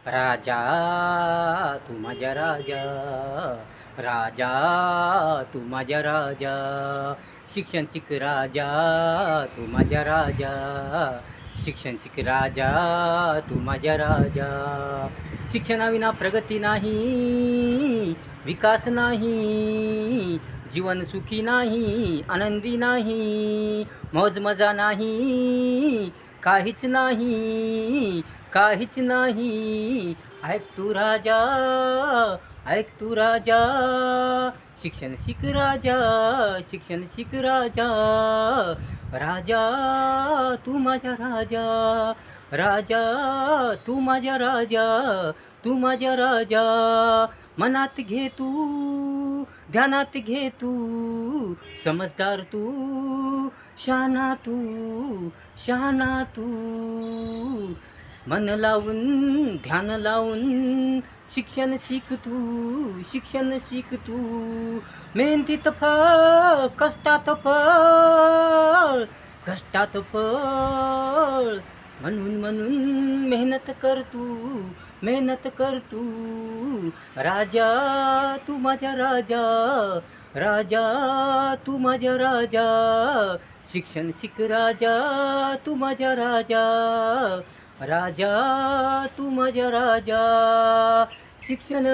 राजा तू माझा राजा, राजा तू माझा राजा, शिक्षण शिक राजा तू माझा राजा, शिक्षण शिक राजा तू माझा राजा. शिक्षणाविना प्रगती नाही, विकास नाही, जीवन सुखी नाही, आनंदी नाही, मौज मजा नाही, काहीच नाही, काहीच नाही. ऐक तू राजा, ऐक तू राजा, शिक्षण शिक राजा, शिक्षण शिक राजा, राजा तू माझा राजा, राजा तू माझा राजा, तू माझा राजा. मनात घे तू, ध्यानात घे तू, समजदार तू, शहाणा तू, शहाणा तू. मन लावून, ध्यान लावून, शिक्षण शिक तू, शिक्षण शिक तू. मेहनतीत फळ, कष्टात फळ, कष्टात फळ. म्हणून म्हणून मेहनत कर तू, मेहनत कर तू. राजा तू माझा राजा, राजा तू माझा राजा, शिक्षण शिक राजा तू माझा राजा, राजा तू माझा राजा. शिक्षण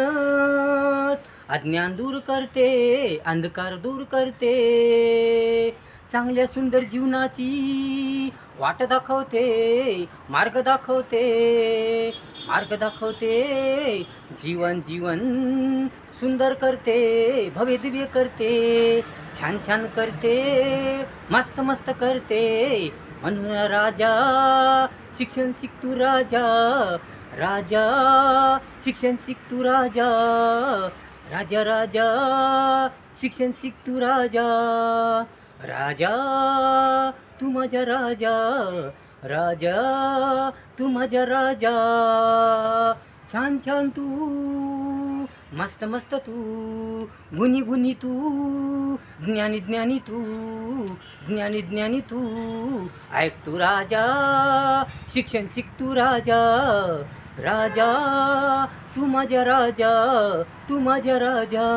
अज्ञान दूर करते, अंधकार दूर करते, चांगल्या सुंदर जीवनाची वाट दाखवते, मार्ग दाखवते, मार्ग दाखवते. जीवन जीवन सुंदर करते, भव्य दिव्य करते, छान छान करते, मस्त मस्त करते. म्हणून राजा शिक्षण शिक तू राजा, राजा शिक्षण शिक तू राजा, राजा राजा शिक्षण शिक तू राजा, राजा तू माझा राजा, राजा तू माझा राजा. छान छान तू, मस्त मस्त तू, गुणी गुणी तू, ज्ञानी ज्ञानी तू, ज्ञानी ज्ञानी तू. ऐक तू राजा, शिक्षण शिक तू राजा, राजा तू माझा राजा, तू माझा राजा.